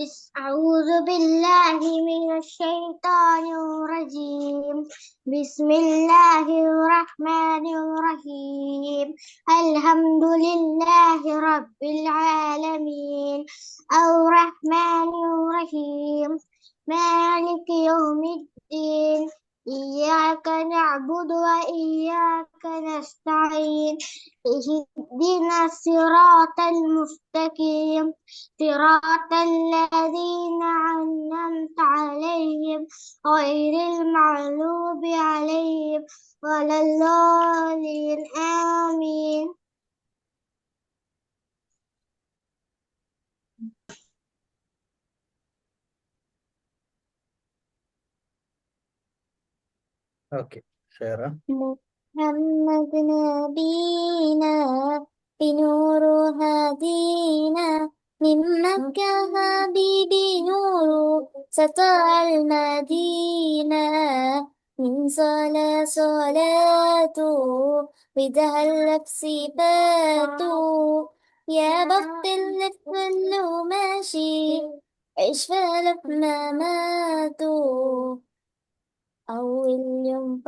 أعوذ بالله من الشيطان الرجيم. بسم الله الرحمن الرحيم. الحمد لله رب العالمين الرحمن الرحيم مالك يوم الدين. إياك نعبد وإياك نستعين. اهدنا الصراط المستقيم صراط الذين أنعمت عليهم غير المغضوب عليهم ولا الضالين آمين. اوكي شيرة. محمد نبينا بنور هدينا من مكة حبيبي نور سطع المدينة من صلاته وتهلى بصفاته يا بخت اللي في كله ماشي عيش فالك ما ماتوا أول يوم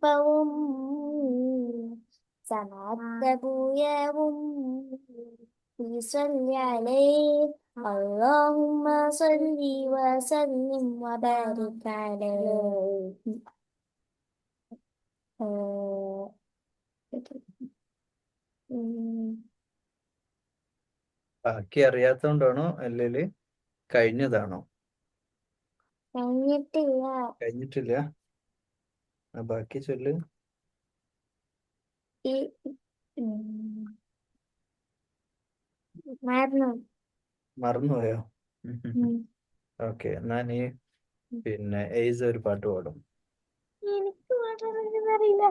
فوم سمعت أبويا وأمي يصلي عليه اللهم صل وسلم وبارك عليه. آه، ഉം. ബാക്കി അറിയാത്തോണ്ടാണോ അല്ലേല് കഴിഞ്ഞതാണോ? കഴിഞ്ഞിട്ടില്ല. കഴിഞ്ഞിട്ടില്ല. ബാക്കി ചൊല്ല്. ഈ ഉം, മറന്നു. മറന്നുപോയോ? ഉം. ഓക്കെ, എന്നാ നീ പിന്നെ എയ്സ് ഒരു പാട്ട് പാടും. എനിക്ക് പാടാനൊന്നും അറിയില്ല.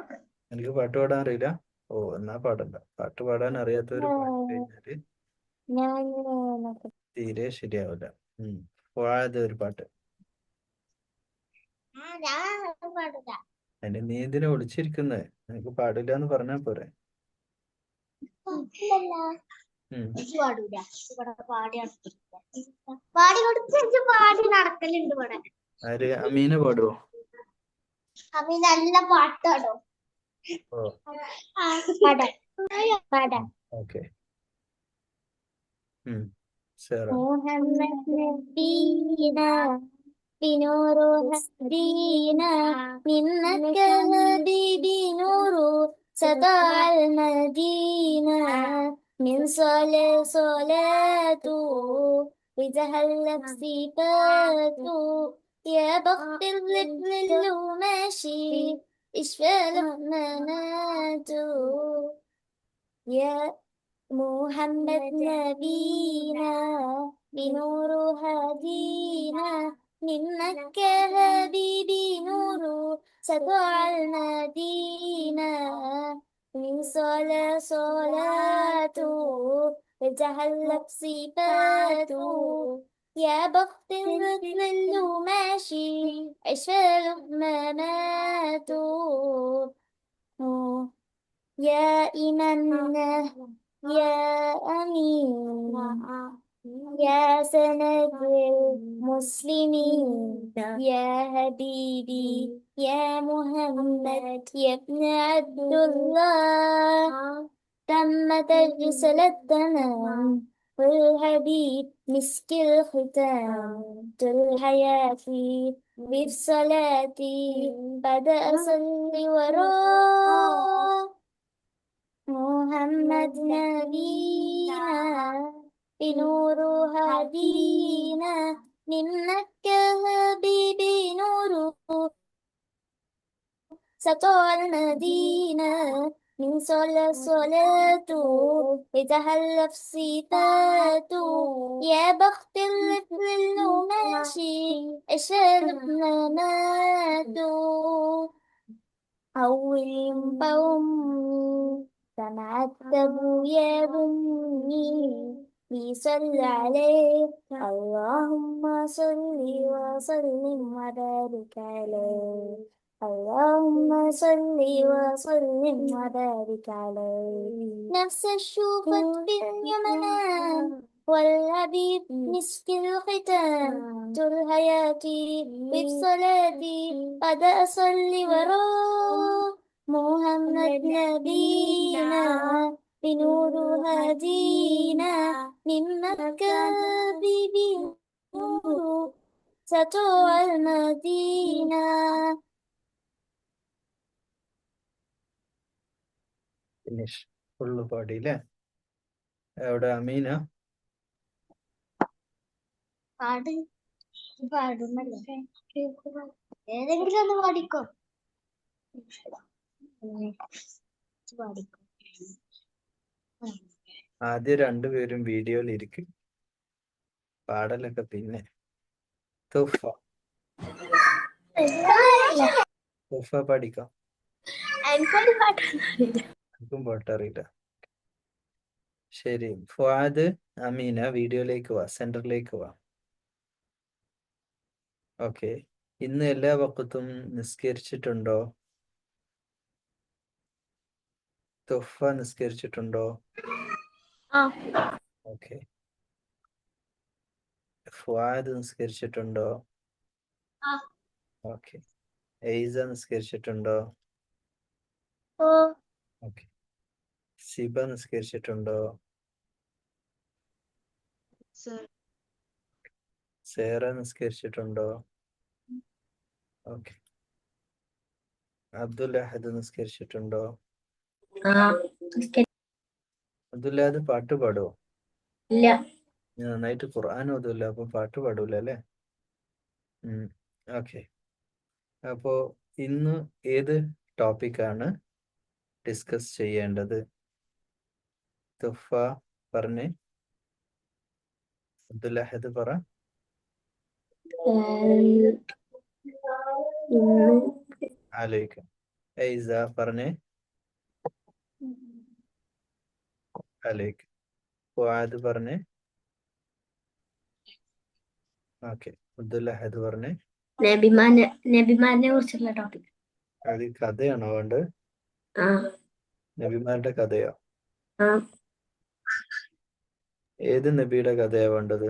എനിക്ക് പാട്ട് പാടാൻ അറിയില്ല. ഓ, എന്നാ പാടണ്ട. പാട്ട് പാടാൻ അറിയാത്തവര് പാടി കഴിഞ്ഞാല് ഞാൻ തീരെ ശരിയാവില്ല. പോകാതെ ഒരു പാട്ട്. പാടില്ല. അതിന് നീ എന്തിനാ വിളിച്ചിരിക്കുന്നത്? നിനക്ക് പാടില്ല എന്ന് പറഞ്ഞാ പോരെ. പാടി നടക്കലുണ്ട് ഇവിടെ. ആര്? അമീന പാടുവോ? അമീന നല്ല പാട്ടാടോ. ഓ ഓക്കെ. ശരി. മുഹമ്മദ് നബീന بنور هدينا منك حبيبي نور سطع المدينة من صلاته وتهلى بصفاته يا بخت الرجل اللي ماشي اشفى له مناته يا محمد نبينا بنور هدينا من مكة حبيبي نور سطع المدينة من صلاته وتهلى بصفاته يا بخت الرجل اللي ماشي عشاله ما ماتوا يا إمامنا يا أمين يا سند المسلمين يا حبيبي يا محمد يا ابن عبد الله تمت الرسالة تمام والحبيب مسك الختام حياتي بصلاتي بدأ أصلي وراه محمد نبينا بنور هدينا من مكة حبيبي نور سطع المدينة من صلاته وتهلى بصفاته يا بخت اللي في اللي ماشي أشال ماتوا أول بأمي سمعت أبويا بأمي بيصلي عليه اللهم صل وسلم وبارك عليه. اللهم صل وسلم وبارك عليه. نفس الشوفت باليمنان والحبيب مسك الختام. طول حياتي بصلاتي قد أصلي وراه محمد نبينا بنور هدينا من مكة بنور سطوع المدينة. ഫിനിഷ്. ഫുള്ള് പാടിയില്ലേ? എവിടെ അമീന? പാട് പാടുന്നല്ലേ ഏതെങ്കിലും ഒന്ന് പാടിക്കോ. പാടിക്കോ. ആദ്യം രണ്ടുപേരും വീഡിയോയിൽ ഇരിക്കും, പാടലൊക്കെ പിന്നെ. തുഫ തുഫ പാടിക്കാം. എനിക്കൊരു പാട്ടൊന്നുമില്ല. എനിക്കും പാട്ടറിയില്ല. ശരി, ഫുആദ്, അമീന വീഡിയോയിലേക്ക് വാ, സെന്ററിലേക്ക് വാ. ഓക്കെ. ഇന്ന് എല്ലാ വക്കത്തും നിസ്കരിച്ചിട്ടുണ്ടോ? തുഫ നിസ്കരിച്ചിട്ടുണ്ടോ? Okay. Fuad നിസ്കരിച്ചിട്ടുണ്ടോ? Okay. AESA നിസ്കരിച്ചിട്ടുണ്ടോ? Okay. സിബ നിസ്കരിച്ചിട്ടുണ്ടോ? Sera നിസ്കരിച്ചിട്ടുണ്ടോ? Okay. Abdul അഹദ് നിസ്കരിച്ചിട്ടുണ്ടോ? അബ്ദുൽ അഹദ് പാട്ട് പാടുവോ? ഇല്ല. നന്നായിട്ട് ഖുർആൻ ഓതുമല്ലോ, അപ്പൊ പാട്ട് പാടൂല അല്ലേ? ഓക്കെ. അപ്പോ ഇന്ന് ഏത് ടോപ്പിക്കാണ് ഡിസ്കസ് ചെയ്യേണ്ടത്? തുഫ പറഞ്ഞേ. അബ്ദുൽ അഹദ് പറ. ആലോചിക്കാം. എയ്സ പറഞ്ഞേ. ആലോചിക്കാം. ഫുആദ് പറഞ്ഞേ. ഓക്കെ. അബ്ദുൽ അഹദ് പറഞ്ഞേ. നബിമാരിനെ കുറിച്ചുള്ള ടോപ്പിക്. അത് കഥയാണോ വേണ്ടത്? നബിമാരുടെ കഥയോ? ഏത് നബിയുടെ കഥയാ വേണ്ടത്?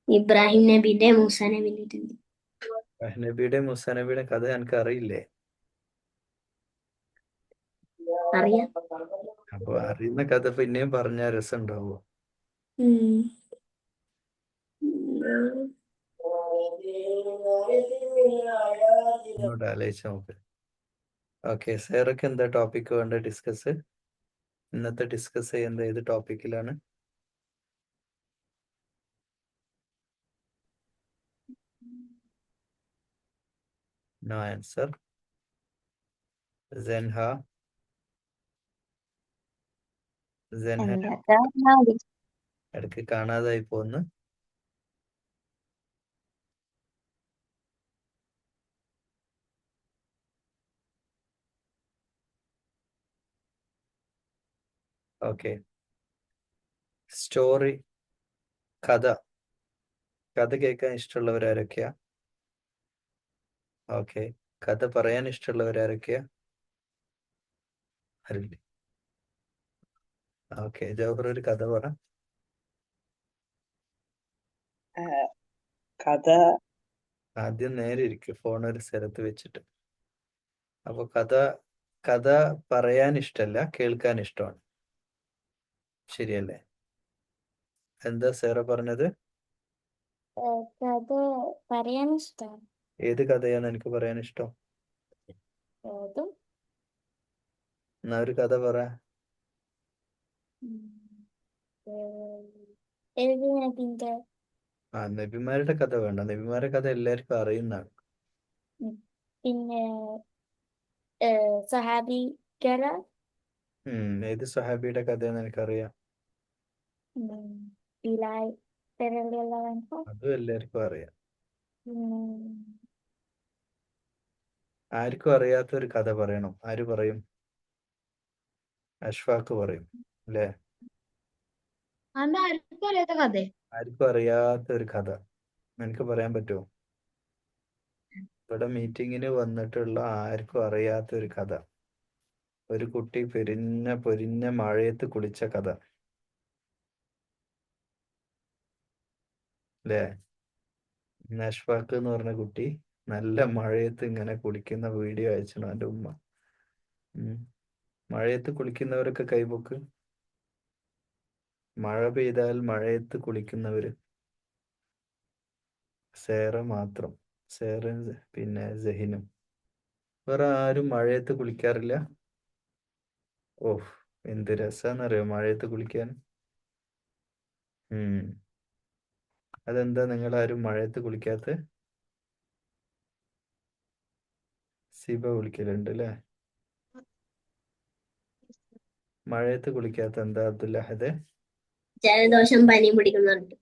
ഇബ്രാഹിം നബിന്റെ, മൂസ നബിന്റെ. നബിയുടെ മൂസ നബിയുടെ കഥ എനിക്ക് അറിയില്ലേ? അറിയാം. അപ്പൊ അറിയുന്ന കഥ പിന്നെയും പറഞ്ഞാൽ രസം ഉണ്ടാവോ? എന്നോട് ആലോചിച്ച് നോക്ക്. ഓക്കെ. സേറക്ക് എന്താ ടോപ്പിക് വേണ്ട ഡിസ്കസ്? ഇന്നത്തെ ഡിസ്കസ് ചെയ്യുന്നത് ഏത് ടോപ്പിക്കിലാണ്? No answer. സെൻഹ ഇടയ്ക്ക് കാണാതായി പോന്ന്. ഓക്കെ. സ്റ്റോറി, കഥ കേൾക്കാൻ ഇഷ്ടമുള്ളവരാരൊക്കെയാ? ഓക്കെ. കഥ പറയാൻ ഇഷ്ടമുള്ളവരാരൊക്കെയാ? അറിയില്ല. ഓക്കെ. ജൗഹർ ഒരു കഥ പറ. കഥ ആദ്യം നേരെ ഇരിക്കും, ഫോൺ ഒരു സ്ഥലത്ത് വെച്ചിട്ട്. അപ്പൊ കഥ പറയാൻ ഇഷ്ടമല്ല, കേൾക്കാൻ ഇഷ്ടമാണ്. ശരിയല്ലേ? എന്താ സേറ പറഞ്ഞത്? കഥ പറയാൻ ഇഷ്ടമാണ്. ഏത് കഥയാണ് എനിക്ക് പറയാൻ ഇഷ്ടം? എന്നാ ഒരു കഥ പറ. നബിമാരുടെ കഥ വേണ്ട, നബിമാരുടെ കഥ എല്ലാവർക്കും അറിയുന്നതാണ്. പിന്നെ സഹാബിക്കര. ഏത് സഹാബിയുടെ കഥയെന്ന് എനിക്കറിയാം. അതും എല്ലാവർക്കും അറിയാം. ആർക്കും അറിയാത്ത ഒരു കഥ പറയണം. ആര് പറയും? അഷ്ഫാഖ് പറയും അല്ലേ? ആർക്കും അറിയാത്ത ഒരു കഥ എനിക്ക് പറയാൻ പറ്റുമോ? ഇവിടെ മീറ്റിങ്ങിന് വന്നിട്ടുള്ള ആർക്കും അറിയാത്ത ഒരു കഥ. ഒരു കുട്ടി പൊരിഞ്ഞ മഴയത്ത് കുളിച്ച കഥ. അല്ലേ? നഷ്ഫാക്ക് എന്ന് പറഞ്ഞ കുട്ടി നല്ല മഴയത്ത് ഇങ്ങനെ കുളിക്കുന്ന വീഡിയോ അയച്ചു എൻ്റെ ഉമ്മ. മഴയത്ത് കുളിക്കുന്നവരൊക്കെ കൈപൊക്ക്. മഴ പെയ്താൽ മഴയത്ത് കുളിക്കുന്നവര് സേറ മാത്രം. സേറ പിന്നെ ജഹിനും. വേറെ ആരും മഴയത്ത് കുളിക്കാറില്ല. ഓഹ്, എന്ത് രസാന്നറിയോ മഴയത്ത് കുളിക്കാൻ. അതെന്താ നിങ്ങൾ ആരും മഴയത്ത് കുളിക്കാത്ത? സിബ കുളിക്കലുണ്ട് അല്ലേ? മഴയത്ത് കുളിക്കാത്ത എന്താ അബ്ദുല്ലാഹദ്? ജലദോഷം പനിയും പിടിക്കുന്നുണ്ട്.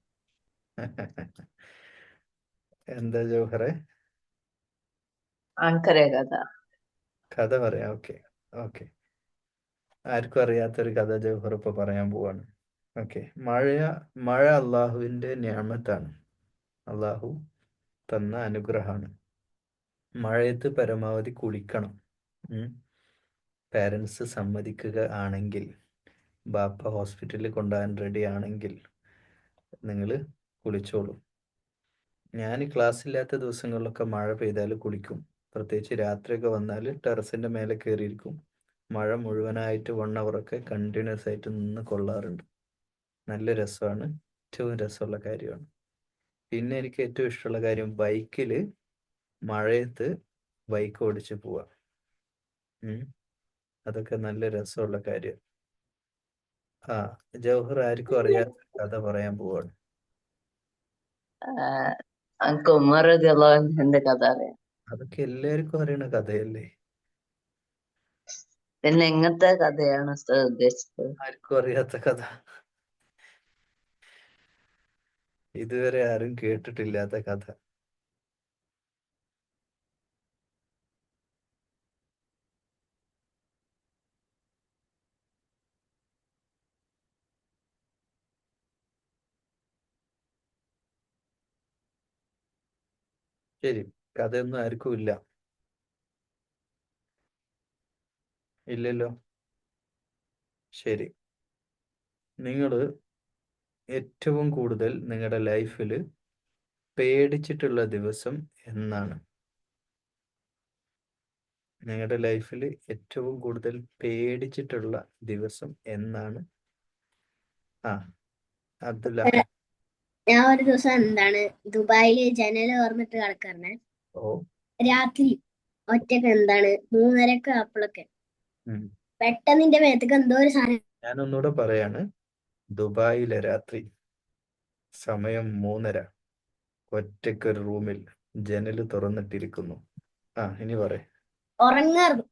എന്താ ജൗഹറെ? ആൻകരെ കഥ. കഥ പറയാം. Okay okay. ആർക്കും അറിയാത്തൊരു കഥ ജൗഹർ ഇപ്പൊ പറയാൻ പോവാണ്. ഓക്കെ. മഴ അള്ളാഹുവിന്റെ നിഅമത്താണ്. അള്ളാഹു തന്ന അനുഗ്രഹമാണ്. മഴയത്ത് പരമാവധി കുളിക്കണം. പാരൻസ് സമ്മതിക്കുക ആണെങ്കിൽ, ബാപ്പ ഹോസ്പിറ്റലിൽ കൊണ്ടുപോകാൻ റെഡി ആണെങ്കിൽ നിങ്ങൾ കുളിച്ചോളൂ. ഞാൻ ക്ലാസ്സില്ലാത്ത ദിവസങ്ങളിലൊക്കെ മഴ പെയ്താൽ കുളിക്കും. പ്രത്യേകിച്ച് രാത്രിയൊക്കെ വന്നാൽ ടെറസിൻ്റെ മേലെ കയറിയിരിക്കും. മഴ മുഴുവനായിട്ട് 1 hour കണ്ടിന്യൂസ് ആയിട്ട് നിന്ന് കൊള്ളാറുണ്ട്. നല്ല രസമാണ്. ഏറ്റവും രസമുള്ള കാര്യമാണ്. പിന്നെ എനിക്ക് ഏറ്റവും ഇഷ്ടമുള്ള കാര്യം ബൈക്കിൽ മഴയത്ത് ബൈക്ക് ഓടിച്ച് പോവാ. അതൊക്കെ നല്ല രസമുള്ള കാര്യം. ജൗഹർ ആർക്കും അറിയാത്ത കഥ പറയാൻ പോവാണ്. അനക്ക് ഉമർ റളിയല്ലാഹു അൻഹുവിന്റെ കഥ അറിയാം? അതൊക്കെ എല്ലാവർക്കും അറിയണ കഥയല്ലേ. പിന്നെ എങ്ങനത്തെ കഥയാണ് ഉസ്താദ് ഉദ്ദേശിച്ചത്? ആർക്കും അറിയാത്ത കഥ, ഇതുവരെ ആരും കേട്ടിട്ടില്ലാത്ത കഥ. ശരി, കഥയൊന്നും ആർക്കും ഇല്ല. ഇല്ലല്ലോ. ശരി, നിങ്ങൾ ഏറ്റവും കൂടുതൽ നിങ്ങളുടെ ലൈഫിൽ പേടിച്ചിട്ടുള്ള ദിവസം എന്നാണ്? നിങ്ങളുടെ ലൈഫിൽ ഏറ്റവും കൂടുതൽ പേടിച്ചിട്ടുള്ള ദിവസം എന്നാണ്? അബ്ദുല്ല. ഞാൻ ഒരു ദിവസം ദുബായില് ജനല് തുറന്നിട്ട് കിടക്കാറുണ്ട്. രാത്രി ഒറ്റക്ക് 3:30 അപ്പോഴൊക്കെ പെട്ടെന്ന് എന്റെ മേത്തേക്ക് എന്തോ ഒരു സാധനം. ഞാനൊന്നുകൂടെ പറയാണ്. ദുബായിലെ രാത്രി, സമയം 3:30, ഒറ്റക്കൊരു റൂമിൽ ജനല് തുറന്നിട്ടിരിക്കുന്നു. ഇനി പറ. ഉറങ്ങായിരുന്നു.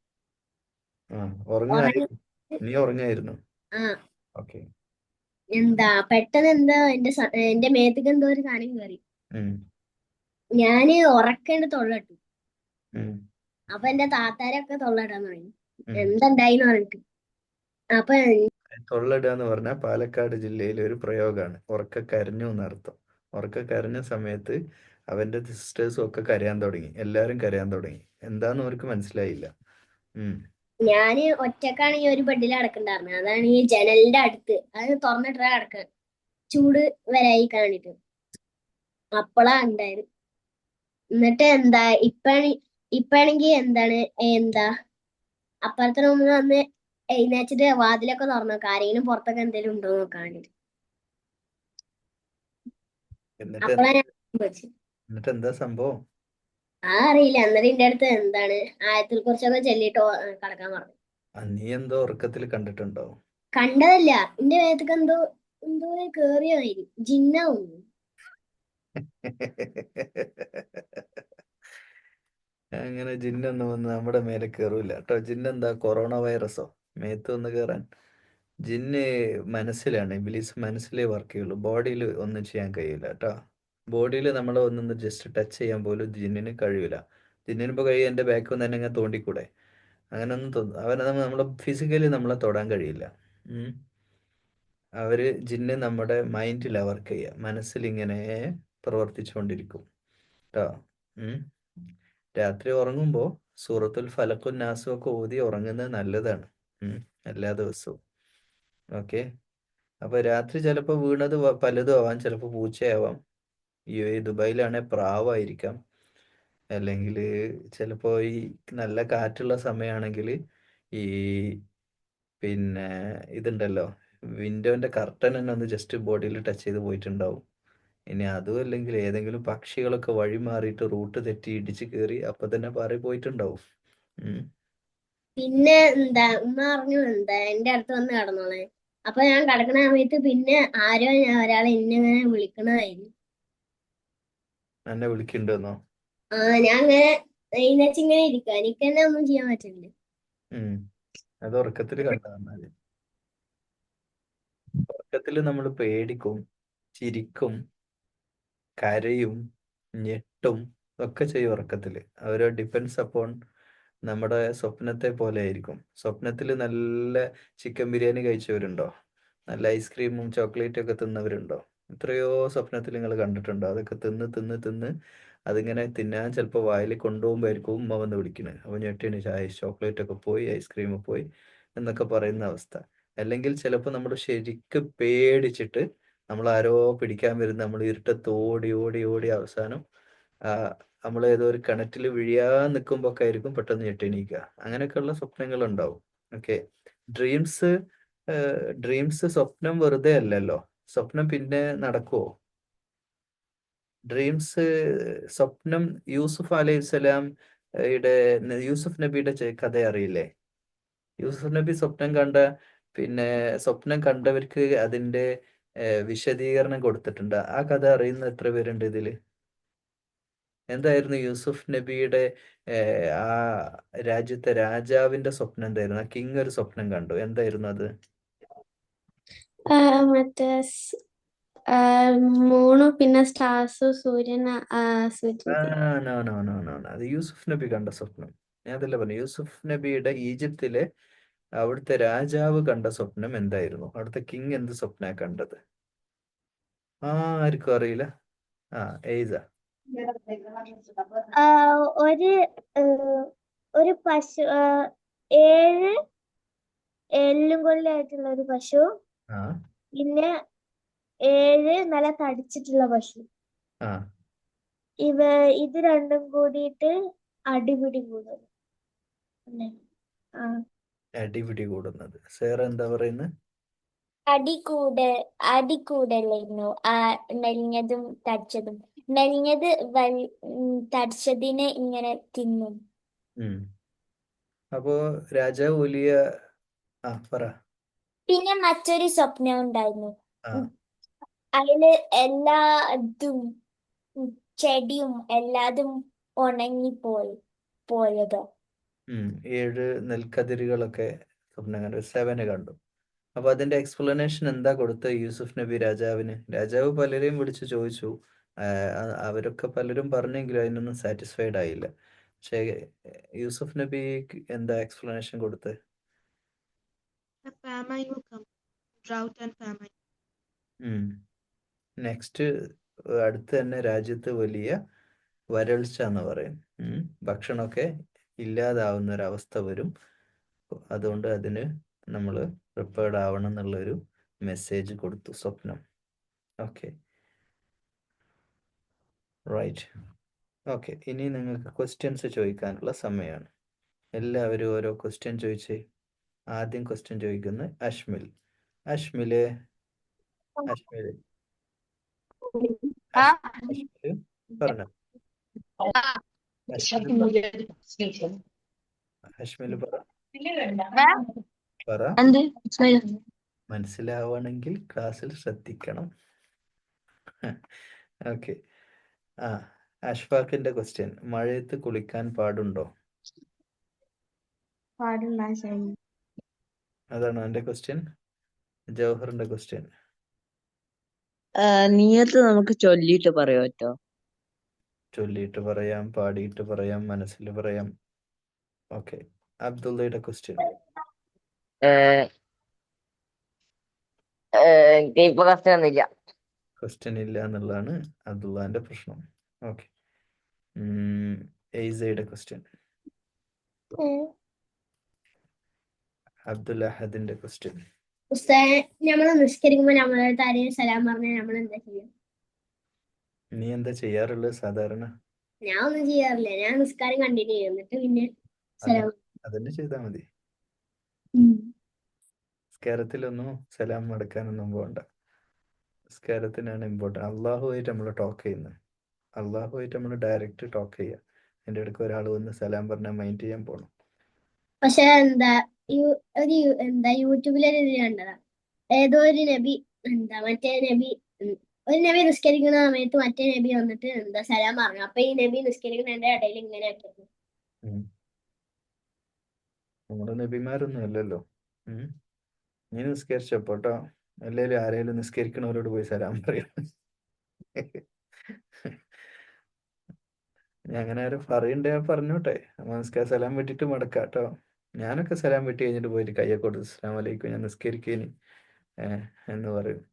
നീ ഉറങ്ങായിരുന്നു? ഓക്കെ. പെട്ടെന്ന് എന്റെ മേത്തേക്ക് എന്തോ ഒരു സാധനം കയറി. ഞാന് ഉറക്കേണ്ട തൊള്ളട്ടു. അപ്പൊ എന്റെ താത്താരൊക്കെ തൊള്ളയിടാൻ തുടങ്ങി. എന്തുണ്ടായിന്ന് പറഞ്ഞിട്ട്. അപ്പൊ തൊള്ളയിടുക എന്ന് പറഞ്ഞാൽ പാലക്കാട് ജില്ലയിലെ ഒരു പ്രയോഗമാണ്. ഉറക്ക കരഞ്ഞു എന്നർത്ഥം. ഉറക്ക കരഞ്ഞ സമയത്ത് അവന്റെ സിസ്റ്റേഴ്സും ഒക്കെ കരയാൻ തുടങ്ങി. എല്ലാരും കരയാൻ തുടങ്ങി. എന്താന്ന് അവർക്ക് മനസ്സിലായില്ല. ഞാന് ഒറ്റക്കാണ് ഈ ഒരു ബെഡിൽ കിടക്കണ്ടായിരുന്നത്. അതാണ് ഈ ജനലിന്റെ അടുത്ത്. അത് തുറന്നിട്ടാ കിടക്കാൻ ചൂട് വരായി കാണിട്ട്. അപ്പളാ ഉണ്ടായത്. എന്നിട്ട് ഇപ്പാണെങ്കി അപ്പുറത്തെ റൂമിൽ വന്ന് എഴുന്നേച്ചിട്ട് വാതിലൊക്കെ തുറന്നു. ആരെങ്കിലും പുറത്തൊക്കെ എന്തെങ്കിലും ഉണ്ടോ നോക്കാൻ വേണ്ടിട്ട്. അപ്പളാ ഞാൻ എന്നിട്ട് എന്താ സംഭവം? അറിയില്ല. അന്നേരം എന്റെ അടുത്ത് ആയത്തിൽ കുറിച്ചൊക്കെ ചൊല്ലിട്ടോ കിടക്കാൻ പറഞ്ഞു. നീ എന്തോ ഉറക്കത്തിൽ കണ്ടിട്ടുണ്ടോ? കണ്ടതല്ല, എന്റെ മേത്തേക്ക് എന്തോ കേറിയായിരിക്കും. ജിന്നാവും. അങ്ങനെ ജിന്നൊന്നും വന്ന് നമ്മുടെ മേലെ കയറൂല കേട്ടോ. ജിന്നെന്താ, കൊറോണ വൈറസോ മേത്ത് വന്ന് കയറാൻ? ജിന്ന് മനസ്സിലാണ്. ഇബ്ലീസ് മനസ്സിലേ വർക്ക് ചെയ്യുള്ളൂ. ബോഡിയിൽ ഒന്നും ചെയ്യാൻ കഴിയില്ല കേട്ടോ. ബോഡിയിൽ നമ്മൾ ഒന്നൊന്ന് ജസ്റ്റ് ടച്ച് ചെയ്യാൻ പോലും ജിന്നിന് കഴിയില്ല. ജിന്നിനിപ്പോൾ കഴിയും എൻ്റെ ബാക്ക് ഒന്ന് തന്നെ ഇങ്ങനെ തോണ്ടിക്കൂടെ? അങ്ങനെയൊന്നും നമ്മളെ ഫിസിക്കലി നമ്മളെ തൊടാൻ കഴിയില്ല. ജിന്ന് നമ്മുടെ മൈൻഡിലാണ് വർക്ക് ചെയ്യുക. മനസ്സിലിങ്ങനെ പ്രവർത്തിച്ചുകൊണ്ടിരിക്കും കേട്ടോ. രാത്രി ഉറങ്ങുമ്പോൾ സൂറത്തുൽ ഫലഖുൻ നാസും ഒക്കെ ഓതി ഉറങ്ങുന്നത് നല്ലതാണ്. എല്ലാ ദിവസവും. ഓക്കെ. അപ്പൊ രാത്രി ചിലപ്പോൾ വീണത് പലതും ആവാം. ചിലപ്പോൾ പൂച്ചയാവാം. ഈ ദുബായിലാണെ പ്രാവായിരിക്കാം. അല്ലെങ്കിൽ ചിലപ്പോൾ ഈ നല്ല കാറ്റുള്ള സമയമാണെങ്കിൽ ഈ പിന്നെ ഇതുണ്ടല്ലോ, വിൻഡോന്റെ കർട്ടൻ തന്നെ ഒന്ന് ജസ്റ്റ് ബോഡിയിൽ ടച്ച് ചെയ്ത് പോയിട്ടുണ്ടാവും. ഇനി അതും അല്ലെങ്കിൽ ഏതെങ്കിലും പക്ഷികളൊക്കെ വഴി മാറിയിട്ട് റൂട്ട് തെറ്റി ഇടിച്ച് കയറി അപ്പൊ തന്നെ പാറി പോയിട്ടുണ്ടാവും. പിന്നെ ഉമ്മ പറഞ്ഞു എന്റെ അടുത്ത് വന്ന് കിടന്നോളെ. അപ്പൊ ഞാൻ കിടക്കുന്ന സമയത്ത് പിന്നെ ആരോ ഒരാളെ ഇന്നിങ്ങനെ വിളിക്കണതായിരുന്നു. എന്നെ വിളിക്കണ്ടെന്നോ? ഞാൻ അങ്ങനെ എഴുന്നേച്ചിങ്ങനെ ഇരിക്കുക. എനിക്ക് തന്നെ ഒന്നും ചെയ്യാൻ പറ്റില്ല. അത് ഉറക്കത്തിൽ കണ്ടാൽ ഉറക്കത്തിൽ നമ്മൾ പേടിക്കും, ചിരിക്കും, കരയും, ഞെട്ടും ഒക്കെ ചെയ്യും ഉറക്കത്തിൽ. അവർ ഡിപ്പെൻസ് അപ്പോൺ നമ്മുടെ സ്വപ്നത്തെ പോലെ ആയിരിക്കും. സ്വപ്നത്തിൽ നല്ല ചിക്കൻ ബിരിയാണി കഴിച്ചവരുണ്ടോ? നല്ല ഐസ്ക്രീമും ചോക്ലേറ്റും ഒക്കെ തിന്നവരുണ്ടോ? എത്രയോ സ്വപ്നത്തിൽ നിങ്ങൾ കണ്ടിട്ടുണ്ടോ? അതൊക്കെ തിന്ന് തിന്ന് തിന്ന് അതിങ്ങനെ തിന്നാൻ ചിലപ്പോൾ വായിൽ കൊണ്ടുപോകുമ്പോഴായിരിക്കും ഉമ്മ വന്ന് വിളിക്കുന്നത്. അപ്പോൾ ഞെട്ടിന് ചോക്ലേറ്റ് ഒക്കെ പോയി, ഐസ്ക്രീം പോയി എന്നൊക്കെ പറയുന്ന അവസ്ഥ. അല്ലെങ്കിൽ ചിലപ്പോൾ നമ്മൾ ശരിക്കും പേടിച്ചിട്ട് നമ്മൾ ആരോ പിടിക്കാൻ വരുന്ന നമ്മൾ ഇരുട്ടത്ത് ഓടി ഓടി ഓടി അവസാനം നമ്മൾ ഏതോ ഒരു കിണറ്റിൽ വീഴാൻ നിൽക്കുമ്പോൾ ഒക്കെ ആയിരിക്കും പെട്ടെന്ന് ഞെട്ടിണീക്കുക. അങ്ങനെയൊക്കെയുള്ള സ്വപ്നങ്ങൾ ഉണ്ടാവും. ഓക്കെ. ഡ്രീംസ് ഡ്രീംസ് സ്വപ്നം വെറുതെ അല്ലല്ലോ. സ്വപ്നം പിന്നെ നടക്കുവോ? ഡ്രീംസ് സ്വപ്നം യൂസുഫ് അലൈഹിസ്സലാം യൂസുഫ് നബിയുടെ കഥ അറിയില്ലേ? യൂസുഫ് നബി സ്വപ്നം കണ്ട പിന്നെ സ്വപ്നം കണ്ടവർക്ക് അതിന്റെ വിശദീകരണം കൊടുത്തിട്ടുണ്ട്. ആ കഥ അറിയുന്ന എത്ര പേരുണ്ട് ഇതില്? എന്തായിരുന്നു യൂസുഫ് നബിയുടെ ആ രാജ്യത്തെ രാജാവിന്റെ സ്വപ്നം എന്തായിരുന്നു? ആ കിങ് ഒരു സ്വപ്നം കണ്ടു. എന്തായിരുന്നു അത്? മറ്റേ മൂണും പിന്നെ സ്റ്റാർസും സൂര്യൻ നോ നോ നോ നോ അത് യൂസുഫ് നബി കണ്ട സ്വപ്നം. ഞാൻ അതല്ല പറഞ്ഞു. യൂസുഫ് നബിയുടെ ഈജിപ്തിലെ അവിടുത്തെ രാജാവ് കണ്ട സ്വപ്നം എന്തായിരുന്നു? അവിടുത്തെ കിങ് എന്ത് സ്വപ്ന കണ്ടത്? ആർക്കും അറിയില്ല. എയ്സ. ഒരു പശു, 7 എല്ലും കൊല്ലായിട്ടുള്ള ഒരു പശു, പിന്നെ 7 നല്ല തടിച്ചിട്ടുള്ള പശു. ഇത് രണ്ടും കൂടിയിട്ട് അടിപിടി കൂടുന്നത്. അടിപിടി കൂടുന്നത്. സേറ എന്താ പറയുന്നത്? അടിക്കൂടലായിരുന്നു. മെലിഞ്ഞതും തടിച്ചതും. മെലിഞ്ഞത് തടിച്ചതിനെ ഇങ്ങനെ തിന്നും. അപ്പോ രാജാവ് വലിയ പറ. പിന്നെ മറ്റൊരു സ്വപ്നം ഉണ്ടായിരുന്നു. അതില് എല്ലാതും ചെടിയും എല്ലാതും ഉണങ്ങിപ്പോയത്. 7 നെൽക്കതിരുകളൊക്കെ സ്വപ്നം കണ്ടു. 7 കണ്ടു. അപ്പൊ അതിന്റെ എക്സ്പ്ലനേഷൻ എന്താ കൊടുത്ത യൂസുഫ് നബി രാജാവിന്? രാജാവ് പലരെയും വിളിച്ചു ചോദിച്ചു. അവരൊക്കെ പലരും പറഞ്ഞെങ്കിലും അതിനൊന്നും സാറ്റിസ്ഫൈഡ് ആയില്ല. പക്ഷേ യൂസുഫ് നബി എന്താ എക്സ്പ്ലനേഷൻ കൊടുത്ത്? നെക്സ്റ്റ് അടുത്ത് തന്നെ രാജ്യത്ത് വലിയ വരൾച്ച എന്ന് പറയും. ഭക്ഷണമൊക്കെ ഇല്ലാതാവുന്ന ഒരവസ്ഥ വരും. അതുകൊണ്ട് അതിന് നമ്മൾ പ്രിപ്പയർഡ് ആവണം എന്നുള്ളൊരു മെസ്സേജ് കൊടുത്തു സ്വപ്നം. Okay, right. ഓക്കെ, ഇനി നിങ്ങൾക്ക് ക്വസ്റ്റ്യൻസ് ചോദിക്കാനുള്ള സമയമാണ്. എല്ലാവരും ഓരോ ക്വസ്റ്റ്യൻ ചോദിച്ചേ. ആദ്യം ക്വസ്റ്റ്യൻ ചോദിക്കുന്നത് അഷ്മിൽ. അഷ്മില് പറഞ്ഞോ. അഷ്മില് പറ. മനസ്സിലാവണമെങ്കിൽ ക്ലാസ്സിൽ ശ്രദ്ധിക്കണം. ഓക്കെ. അഷ്ഫാഖിന്റെ ക്വസ്റ്റ്യൻ, മഴയത്ത് കുളിക്കാൻ പാടുണ്ടോ? അതാണോ എന്റെ ക്വസ്റ്റ്യൻ? ജവഹറിന്റെ ക്വസ്റ്റ്യൻ. നിയത്ത് നമുക്ക് ചൊല്ലിയിട്ട് പറയാം കേട്ടോ. ചൊല്ലിയിട്ട് പറയാം, പാടിയിട്ട് പറയാം, മനസ്സിൽ പറയാം. ഓക്കെ. അബ്ദുള്ളയുടെ ക്വസ്റ്റ്യൻ. ഇപ്പൊ കഷ്ടമൊന്നുമില്ല. ക്വസ്റ്റ്യൻ ഇല്ല എന്നുള്ളതാണ് അബ്ദുള്ളാന്റെ പ്രശ്നം. ഓക്കെ. എയ്സയുടെ ക്വസ്റ്റ്യൻ, അബ്ദുൽ അഹദിന്റെ ക്വസ്റ്റ്യൻ. ഉസ്താദെ, നമ്മള് നിസ്കരിക്കുമ്പോ നമ്മളെ അടുത്ത് ആരെയും സലാം പറഞ്ഞാൽ നമ്മൾ എന്താ ചെയ്യാ? നീ എന്താ ചെയ്യാറുള്ളത് സാധാരണ? ഞാൻ ഒന്നും ചെയ്യാറില്ല. ഞാൻ നിസ്കാരം കണ്ടിന്യൂ ചെയ്യും, എന്നിട്ട് പിന്നെ സലാം. അതന്നെ ചെയ്താൽ മതി. ഉം. നിസ്കാരത്തിലൊന്നും സലാം മടക്കാനൊന്നും പോകണ്ട. നിസ്കാരത്തിനാണ് ഇമ്പോർട്ടൻറ്റ്. അള്ളാഹുമായിട്ട് നമ്മൾ ടോക്ക് ചെയ്യുന്നത്. അള്ളാഹുമായിട്ട് നമ്മൾ ഡയറക്റ്റ് ടോക്ക് ചെയ്യുക. എൻ്റെ അടുക്ക് ഒരാൾ വന്ന് സലാം പറഞ്ഞാൽ മൈൻഡ് ചെയ്യാൻ പോകണം. പക്ഷെ യൂട്യൂബിലൊരു ഇത് കണ്ടതാ. ഏതോ ഒരു നബി മറ്റേ നബി ഒരു നബി നിസ്കരിക്കുന്ന സമയത്ത് മറ്റേ നബി വന്നിട്ട് സലാം പറഞ്ഞു. അപ്പൊ ഈ നബി നിസ്കരിക്കുന്നതിന്റെ ഇടയിൽ ഇങ്ങനെ ആക്കിയത്. നമ്മുടെ നബിമാരൊന്നും അല്ലല്ലോ. നീ നിസ്കരിച്ചപ്പോട്ടോ അല്ലേലും ആരെങ്കിലും നിസ്കരിക്കണവരോട് പോയി സലാം പറയാം. അങ്ങനെ ആരും പറയണ്ടേ, പറഞ്ഞോട്ടെ. നമസ്കാരം സലാം വിട്ടിട്ട് മടക്കാട്ടോ. ഞാനൊക്കെ സലാം വിട്ടി കഴിഞ്ഞിട്ട് പോയിട്ട് കയ്യൊക്കെ കൊടുത്ത് അസ്സലാമു അലൈക്കും, ഞാൻ നിസ്കരിക്കേനി എന്ന് പറയും.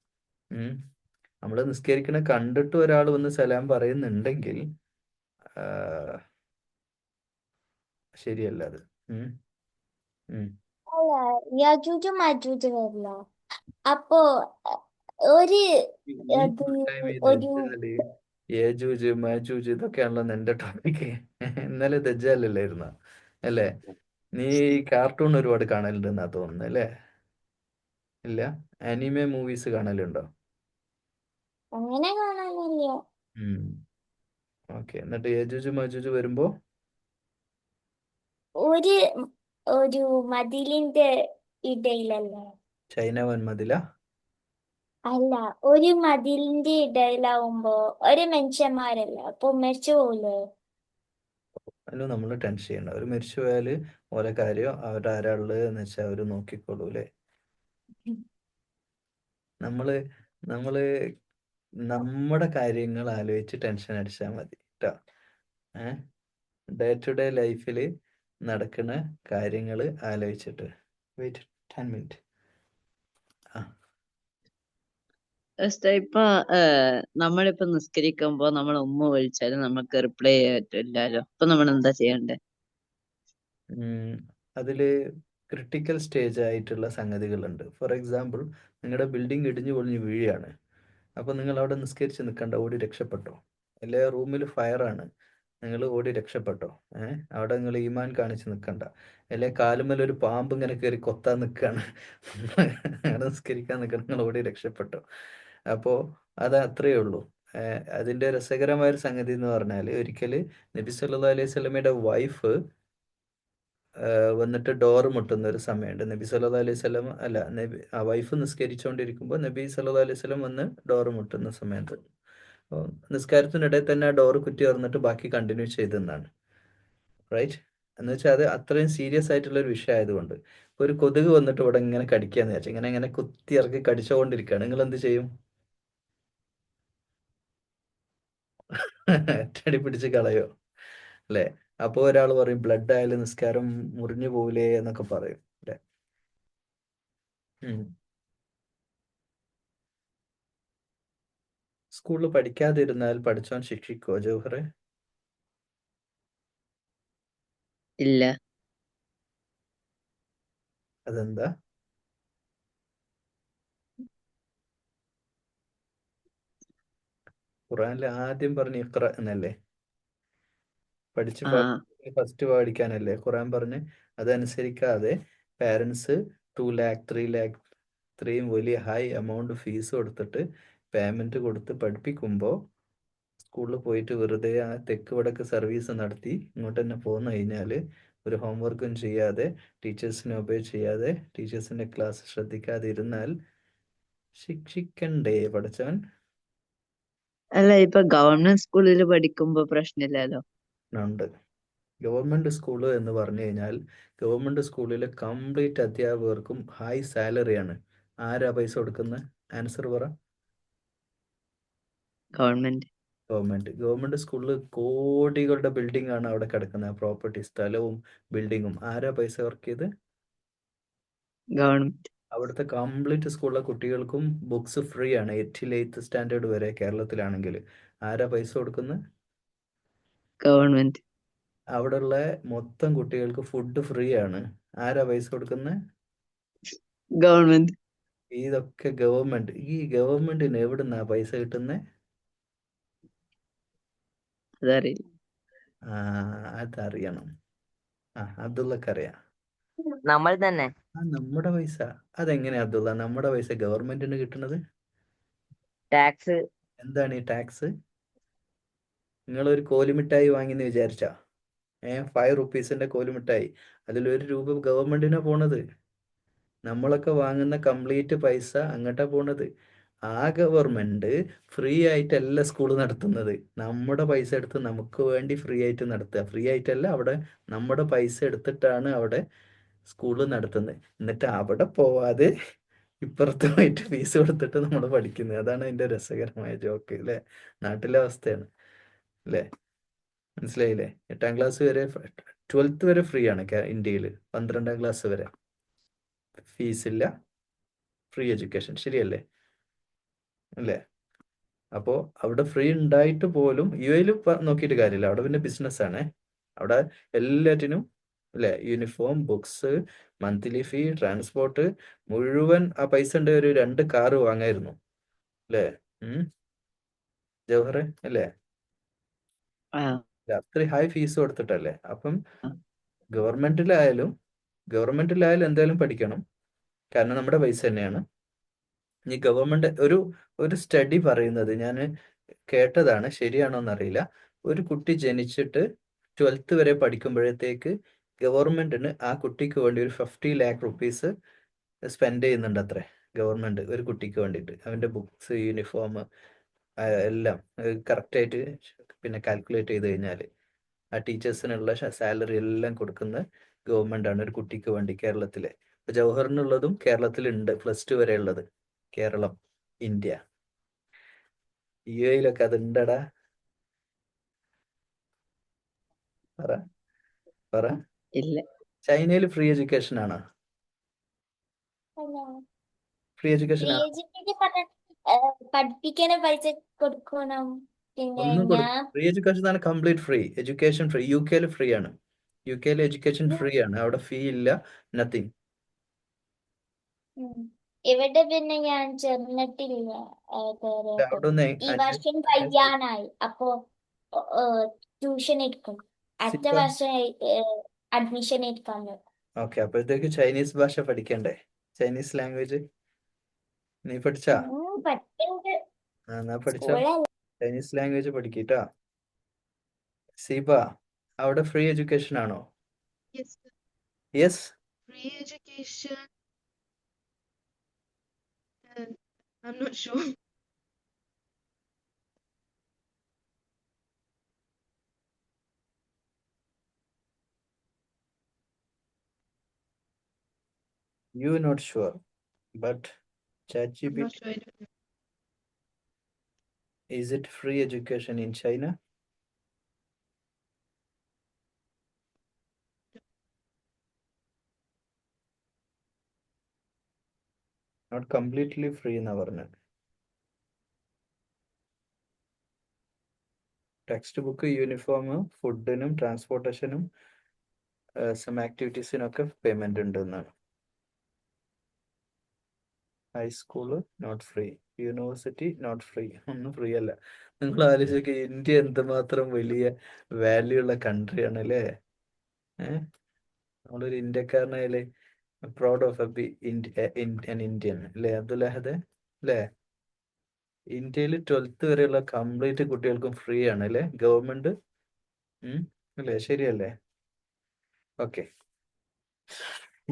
നമ്മൾ നിസ്കരിക്കണ കണ്ടിട്ട് ഒരാൾ വന്ന് സലാം പറയുന്നുണ്ടെങ്കിൽ ശരിയല്ല അത്. അല്ല, യാജൂജ് മാജൂജ് വരില്ല. അപ്പോ ഒരു യേജൂജ് മാജൂജ് ഇതൊക്കെയാണല്ലോ നിന്റെ ടോപ്പിക്ക്. ഇന്നലെ ദജ്ജാലല്ലായിരുന്നോ അല്ലേ? നീ കാർട്ടൂൺ ഒരുപാട് കാണലുണ്ടെന്നാ തോന്നുന്നു അല്ലേ? ഇല്ല, അനിമെ മൂവീസ് കാണലുണ്ടോ? അങ്ങനെ കാണാനില്ല. ഓക്കെ, എന്നിട്ട് യേജൂജ് മാജൂജ് വരുമ്പോ ഒരു മതിലിന്റെ ഇടയിലല്ല. ചൈന വൻമതില? അല്ല, ഒരു മതിലിന്റെ ഇടയിലാവുമ്പോ ഒരു മനുഷ്യന്മാരല്ല, അപ്പൊ മരിച്ചു പോവില്ലേ? അതിന് നമ്മൾ ടെൻഷൻ ചെയ്യണ്ട. അവർ മരിച്ചു പോയാൽ ഓരോ കാര്യം അവരുടെ ആരാ ഉള്ളത് എന്ന് വെച്ചാൽ അവർ നോക്കിക്കോളൂ അല്ലേ? നമ്മള് നമ്മുടെ കാര്യങ്ങൾ ആലോചിച്ച് ടെൻഷൻ അടിച്ചാൽ മതി കേട്ടോ. ഡേ ടു ഡേ ലൈഫിൽ നടക്കുന്ന കാര്യങ്ങൾ ആലോചിച്ചിട്ട്. Wait 10 minute. ഇപ്പൊ നമ്മളിപ്പോ നിസ്കരിക്കുമ്പോ നമ്മൾ ഉമ്മ വിളിച്ചാലും നമുക്ക് റിപ്ലൈ ചെയ്യാൻ പറ്റില്ലല്ലോ. അപ്പൊ നമ്മൾ എന്താ ചെയ്യണ്ടേ? അതില് ക്രിട്ടിക്കൽ സ്റ്റേജ് ആയിട്ടുള്ള സംഗതികളുണ്ട്. ഫോർ എക്സാമ്പിൾ, നിങ്ങളുടെ ബിൽഡിംഗ് ഇടിഞ്ഞു പൊളിഞ്ഞ് വീഴുകയാണ്. അപ്പോൾ നിങ്ങൾ അവിടെ നിസ്കരിച്ച് നിൽക്കണ്ട, ഓടി രക്ഷപ്പെട്ടോ. അല്ലെ റൂമിൽ ഫയറാണ്, നിങ്ങൾ ഓടി രക്ഷപ്പെട്ടോ. അവിടെ നിങ്ങൾ ഈമാൻ കാണിച്ച് നിൽക്കണ്ട. അല്ലെ കാലുമ്മൽ ഒരു പാമ്പ് ഇങ്ങനെ കയറി കൊത്താൻ നിൽക്കുകയാണ്, അവിടെ നിസ്കരിക്കാൻ നിൽക്കണം, നിങ്ങൾ ഓടി രക്ഷപ്പെട്ടോ. അപ്പോൾ അത് അത്രയേ ഉള്ളൂ. അതിൻ്റെ രസകരമായൊരു സംഗതി എന്ന് പറഞ്ഞാൽ, ഒരിക്കൽ നബി സല്ലല്ലാഹു അലൈഹി വസല്ലമയുടെ വൈഫ് വന്നിട്ട് ഡോറ് മുട്ടുന്ന ഒരു സമയമുണ്ട്. നബി സല്ലല്ലാഹു അലൈഹി വസല്ലം ആ വൈഫ് നിസ്കരിച്ചുകൊണ്ടിരിക്കുമ്പോൾ നബി സല്ലല്ലാഹു അലൈഹി വസല്ലം വന്ന് ഡോറ് മുട്ടുന്ന സമയത്ത് നിസ്കാരത്തിനിടയിൽ തന്നെ ആ ഡോറ് കുറ്റി തുറന്നിട്ട് ബാക്കി കണ്ടിന്യൂ ചെയ്തെന്നാണ്. റൈറ്റ്? എന്ന് വെച്ചാൽ അത് അത്രയും സീരിയസ് ആയിട്ടുള്ള ഒരു വിഷയം ആയതുകൊണ്ട്. ഇപ്പോൾ ഒരു കൊതുക് വന്നിട്ട് ഇവിടെ ഇങ്ങനെ കടിക്കാന്ന് വെച്ചാൽ ഇങ്ങനെ കുത്തി ഇറക്കി കടിച്ചുകൊണ്ടിരിക്കുകയാണ്, നിങ്ങൾ എന്ത് ചെയ്യും? അടി പിടിച്ച് കളയോ അല്ലേ? അപ്പോൾ ഒരാൾ പറയും ബ്ലഡ് ആയാലും നിസ്കാരം മുറിഞ്ഞു പോവില്ലേ എന്നൊക്കെ പറയും അല്ലേ? സ്കൂളിൽ പഠിക്കാതിരുന്നാൽ പഠിച്ചോൻ ശിക്ഷിക്കോ ജൗഹറെ? ഇല്ല. അതെന്താ? ഖുറാനിൽ ആദ്യം പറഞ്ഞ് ഇഖ്റ എന്നല്ലേ? പഠിച്ച് ഫസ്റ്റ് പഠിക്കാനല്ലേ ഖുറാൻ പറഞ്ഞ്? അതനുസരിക്കാതെ പാരൻസ് 2 lakh 3 lakh ഇത്രയും വലിയ ഹൈ എമൗണ്ട് ഫീസ് കൊടുത്തിട്ട് പേയ്മെൻറ്റ് കൊടുത്ത് പഠിപ്പിക്കുമ്പോൾ സ്കൂളിൽ പോയിട്ട് വെറുതെ ആ തെക്ക് വടക്ക് സർവീസ് നടത്തി ഇങ്ങോട്ട് തന്നെ പോന്നു കഴിഞ്ഞാൽ ഒരു ഹോംവർക്കും ചെയ്യാതെ ടീച്ചേഴ്സിനെ ഒബേ ചെയ്യാതെ ടീച്ചേഴ്സിൻ്റെ ക്ലാസ് ശ്രദ്ധിക്കാതെ ഇരുന്നാൽ ശിക്ഷിക്കണ്ടേ പഠിച്ചവൻ? അല്ല, ഇപ്പൊ ഗവൺമെന്റ് സ്കൂളിൽ പഠിക്കുമ്പോ പ്രശ്നമില്ലല്ലോ. ഉണ്ട്. ഗവൺമെൻറ് സ്കൂള് എന്ന് പറഞ്ഞു കഴിഞ്ഞാൽ ഗവൺമെൻറ് സ്കൂളിലെ കംപ്ലീറ്റ് അധ്യാപകർക്കും ഹൈ സാലറിയാണ്. ആരാ പൈസ കൊടുക്കുന്നത്? ആൻസർ പറ. ഗവൺമെൻറ് സ്കൂളിൽ കോടികളുടെ ബിൽഡിംഗ് ആണ് അവിടെ കിടക്കുന്നത്. പ്രോപ്പർട്ടി, സ്ഥലവും ബിൽഡിങ്ങും. ആരാ പൈസ വർക്ക് ചെയ്ത്? ഗവൺമെന്റ്. അവിടുത്തെ കംപ്ലീറ്റ് സ്കൂളിലെ കുട്ടികൾക്കും ബുക്സ് ഫ്രീ ആണ്, 8th സ്റ്റാൻഡേർഡ് വരെ കേരളത്തിലാണെങ്കിൽ. ആരാ പൈസ കൊടുക്കുന്നത്? ഗവൺമെന്റ്. അവിടെയുള്ള മൊത്തം കുട്ടികൾക്ക് ഫുഡ് ഫ്രീ ആണ്. ആരാ പൈസ കൊടുക്കുന്നത്? ഗവൺമെന്റ്. ഇതൊക്കെ ഗവൺമെന്റ്. ഈ ഗവൺമെന്റിന് എവിടുന്നാ പൈസ കിട്ടുന്നത്? അതറിയില്ല. അതറിയണം. അബ്ദുള്ളക്കറിയാം. നമ്മൾ തന്നെ നമ്മുടെ പൈസ. അതെങ്ങനെയാ അബ്ദുള്ള നമ്മുടെ പൈസ ഗവൺമെന്റിന് കിട്ടുന്നത്? ടാക്സ്. എന്താണ് ഈ ടാക്സ്? നിങ്ങളൊരു കോലുമിഠായി വാങ്ങിന്ന് വിചാരിച്ചാ 5 റുപ്പീസിന്റെ കോലുമിഠായി, അതിൽ 1 രൂപ ഗവൺമെന്റിനാ പോണത്. നമ്മളൊക്കെ വാങ്ങുന്ന കംപ്ലീറ്റ് പൈസ അങ്ങോട്ടാ പോണത്. ആ ഗവൺമെന്റ് ഫ്രീ ആയിട്ടല്ല സ്കൂൾ നടത്തുന്നത്. നമ്മുടെ പൈസ എടുത്ത് നമുക്ക് വേണ്ടി ഫ്രീ ആയിട്ട് നടത്തുക. ഫ്രീ ആയിട്ടല്ല, അവിടെ നമ്മുടെ പൈസ എടുത്തിട്ടാണ് അവിടെ സ്കൂള് നടത്തുന്നത്. എന്നിട്ട് അവിടെ പോവാതെ ഇപ്പുറത്ത് പോയിട്ട് ഫീസ് കൊടുത്തിട്ട് നമ്മൾ പഠിക്കുന്നത്. അതാണ് അതിന്റെ രസകരമായ ജോക്ക് അല്ലേ? നാട്ടിലെ അവസ്ഥയാണ് അല്ലേ? മനസ്സിലായില്ലേ? 8ാം ക്ലാസ് വരെ 12th വരെ ഫ്രീ ആണ് ഇന്ത്യയിൽ. 12ാം ക്ലാസ് വരെ ഫീസ് ഇല്ല, ഫ്രീ എഡ്യൂക്കേഷൻ. ശരിയല്ലേ? അല്ലേ? അപ്പോൾ അവിടെ ഫ്രീ ഉണ്ടായിട്ട് പോലും UAE നോക്കിയിട്ട് കാര്യമില്ല. അവിടെ പിന്നെ ബിസിനസ്സാണ്. അവിടെ എല്ലാറ്റിനും അല്ലേ, യൂണിഫോം, ബുക്സ്, മന്ത്ലി ഫീ, ട്രാൻസ്പോർട്ട് മുഴുവൻ ആ പൈസ ഉണ്ട്. ഒരു 2 കാറ് വാങ്ങായിരുന്നു അല്ലേ? ജവഹറെ അല്ലേ? അത്രയും ഹൈ ഫീസ് കൊടുത്തിട്ടല്ലേ. അപ്പം ഗവൺമെന്റിലായാലും എന്തായാലും പഠിക്കണം, കാരണം നമ്മുടെ പൈസ തന്നെയാണ്. ഈ ഗവൺമെന്റ് ഒരു സ്റ്റഡി പറയുന്നത് ഞാൻ കേട്ടതാണ്, ശരിയാണോ എന്നറിയില്ല. ഒരു കുട്ടി ജനിച്ചിട്ട് 12th വരെ പഠിക്കുമ്പോഴത്തേക്ക് ഗവൺമെന്റിന് ആ കുട്ടിക്ക് വേണ്ടി ഒരു 50 lakh rupees സ്പെൻഡ് ചെയ്യുന്നുണ്ട് അത്രേ ഗവൺമെന്റ് ഒരു കുട്ടിക്ക് വേണ്ടിയിട്ട്. അവന്റെ ബുക്സ്, യൂണിഫോം എല്ലാം കറക്റ്റായിട്ട് പിന്നെ കാൽക്കുലേറ്റ് ചെയ്ത് കഴിഞ്ഞാൽ ആ ടീച്ചേഴ്സിനുള്ള സാലറി എല്ലാം കൊടുക്കുന്ന ഗവൺമെന്റ് ആണ് ഒരു കുട്ടിക്ക് വേണ്ടി കേരളത്തിലെ. ഇപ്പൊ ജവഹറിനുള്ളതും കേരളത്തിലുണ്ട്, +2 വരെ ഉള്ളത്. കേരളം, ഇന്ത്യ. UAE-ലൊക്കെ അതുണ്ടടാ. പറ. ഇല്ല. ചൈനയിൽ ഫ്രീ എഡ്യൂക്കേഷൻ ആണോ? ഫ്രീ എഡ്യൂക്കേഷൻ ആണ്. പഠിപ്പിക്കാന പൈസ കൊടുക്കണം. പിന്നെ ഒന്നും ഞാൻ ഫ്രീ എഡ്യൂക്കേഷൻ ആണ്, കംപ്ലീറ്റ് ഫ്രീ എഡ്യൂക്കേഷൻ. ഫ്രീ UK-ൽ ഫ്രീ ആണ്. UK-ൽ എഡ്യൂക്കേഷൻ ഫ്രീ ആണ്. അവിടെ ഫീ ഇല്ല, നത്തിങ്. ഇവിടെ പിന്നെ ഞാൻ ചേർന്നിട്ടില്ല. അവിടെ ഒന്ന് ഈ വർഷം കഴിയാനായി. അപ്പോ ട്യൂഷൻ എടുക്കും. അടുത്ത വർഷം അഡ്മിഷൻ എടുക്കാൻ പറ്റും. ഓക്കെ, അപ്പോഴത്തേക്ക് ചൈനീസ് ഭാഷ പഠിക്കണ്ടേ? ചൈനീസ് ലാംഗ്വേജ് നീ പഠിച്ചാ? എന്നാ പഠിച്ചോ, ചൈനീസ് ലാംഗ്വേജ് പഠിക്കട്ടാ. സീബ, അവിടെ ഫ്രീ എഡ്യൂക്കേഷൻ ആണോ? Yes. Free education. I'm not sure. You not sure, but I'm ChatGPT, not sure. I don't know. is it free education in China? Not completely free എന്നാ പറഞ്ഞത്. Text book, uniform, ഫുഡിനും ട്രാൻസ്പോർട്ടേഷനും some ആക്ടിവിറ്റീസിനൊക്കെ payment ഉണ്ട് എന്നാണ്. High school not free, university not free. ഒന്നും free അല്ല. നിങ്ങൾ ആലോചിക്കുക, ഇന്ത്യ എന്തുമാത്രം വലിയ വാല്യൂ ഉള്ള കൺട്രിയാണ് അല്ലേ? നമ്മളൊരു ഇന്ത്യക്കാരനായാലേ പ്രൗഡ് ഓഫ് an Indian അല്ലേ അബ്ദുല്ലാഹദ് അല്ലേ? ഇന്ത്യയിൽ 12th വരെയുള്ള കംപ്ലീറ്റ് കുട്ടികൾക്കും ഫ്രീ ആണ് അല്ലേ ഗവൺമെന്റ്? അല്ലേ? ശരിയല്ലേ? ഓക്കെ,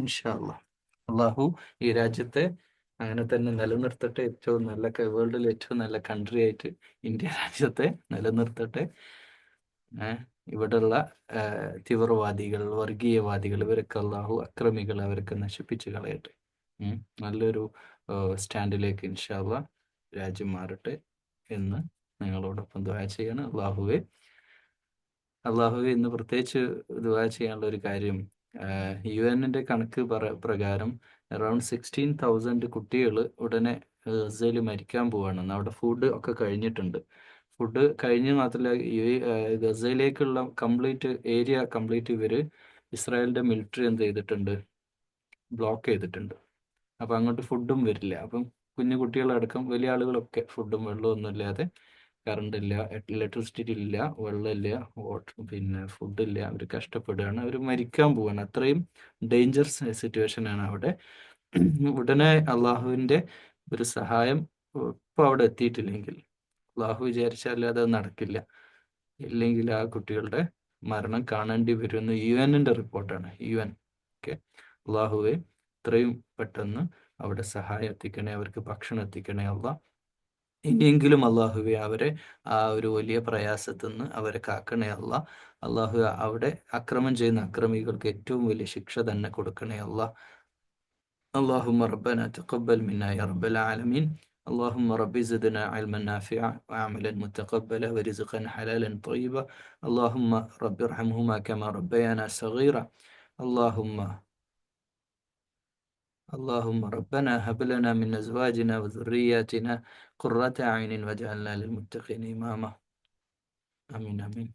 ഇൻഷാ അല്ലാഹ് അള്ളാഹു ഈ രാജ്യത്തെ അങ്ങനെ തന്നെ നിലനിർത്തട്ടെ. ഏറ്റവും നല്ല വേൾഡിലെ ഏറ്റവും നല്ല കൺട്രി ആയിട്ട് ഇന്ത്യ രാജ്യത്തെ നിലനിർത്തട്ടെ. ഇവിടെയുള്ള തീവ്രവാദികൾ, വർഗീയവാദികൾ, ഇവരൊക്കെ അള്ളാഹു അക്രമികൾ, അവരൊക്കെ നശിപ്പിച്ച് കളയട്ടെ. നല്ലൊരു സ്റ്റാൻഡിലേക്ക് ഇൻഷാ അല്ലാഹ് രാജ്യം മാറട്ടെ എന്ന് നിങ്ങളോടൊപ്പം ദുആ ചെയ്യാണ്. അള്ളാഹുവെ ഇന്ന് പ്രത്യേകിച്ച് ദുആ ചെയ്യാനുള്ള ഒരു കാര്യം, UN-ന്റെ കണക്ക് പ്രകാരം അറൌണ്ട് 16,000 കുട്ടികൾ ഉടനെ ഗസയിൽ മരിക്കാൻ പോവാണെന്ന്. അവിടെ ഫുഡ് ഒക്കെ കഴിഞ്ഞിട്ടുണ്ട്. ഫുഡ് കഴിഞ്ഞ് മാത്രമല്ല ഗസയിലേക്കുള്ള ഏരിയ കംപ്ലീറ്റ് ഇവർ ഇസ്രായേലിൻ്റെ മിലിറ്ററി എന്ത് ചെയ്തിട്ടുണ്ട്, ബ്ലോക്ക് ചെയ്തിട്ടുണ്ട്. അപ്പം അങ്ങോട്ട് ഫുഡും വരില്ല. അപ്പം കുഞ്ഞു കുട്ടികളടക്കം വലിയ ആളുകളൊക്കെ ഫുഡും വെള്ളവും ഒന്നും ഇല്ലാതെ, കറണ്ട് ഇല്ല, ഇലക്ട്രിസിറ്റി ഇല്ല, വെള്ളമില്ല, പിന്നെ ഫുഡില്ല, അവർ കഷ്ടപ്പെടുകയാണ്, അവർ മരിക്കാൻ പോവാണ്. അത്രയും ഡേഞ്ചർ സിറ്റുവേഷനാണ് അവിടെ. ഉടനെ അള്ളാഹുവിൻ്റെ ഒരു സഹായം ഇപ്പോൾ അവിടെ എത്തിയിട്ടില്ലെങ്കിൽ, അള്ളാഹു വിചാരിച്ചാൽ അത് നടക്കില്ല, ഇല്ലെങ്കിൽ ആ കുട്ടികളുടെ മരണം കാണേണ്ടി വരുമെന്ന് UN-ൻ്റെ റിപ്പോർട്ടാണ്. UN. ഓക്കെ, അള്ളാഹുവെ ഇത്രയും പെട്ടെന്ന് അവിടെ സഹായം എത്തിക്കണേ, അവർക്ക് ഭക്ഷണം എത്തിക്കണേ അള്ളാഹ്. ഇനിയെങ്കിലും അള്ളാഹുവെ അവരെ ആ ഒരു വലിയ പ്രയാസത്തിൽ നിന്ന് അവരെ കാക്കണേ അള്ളാഹ്. അള്ളാഹു അവിടെ അക്രമം ചെയ്യുന്ന അക്രമികൾക്ക് ഏറ്റവും വലിയ ശിക്ഷ തന്നെ കൊടുക്കണേ അള്ളാഹ്. اللهم ربنا تقبل منا يا رب العالمين. اللهم رب زدنا علما نافعا وعملا متقبلا ورزقا حلالا طيبا. اللهم رب ارحمهما كما ربيانا صغيرا. اللهم ربنا هب لنا من أزواجنا وذرياتنا قرة أعين واجعلنا للمتقين إماما. آمين آمين.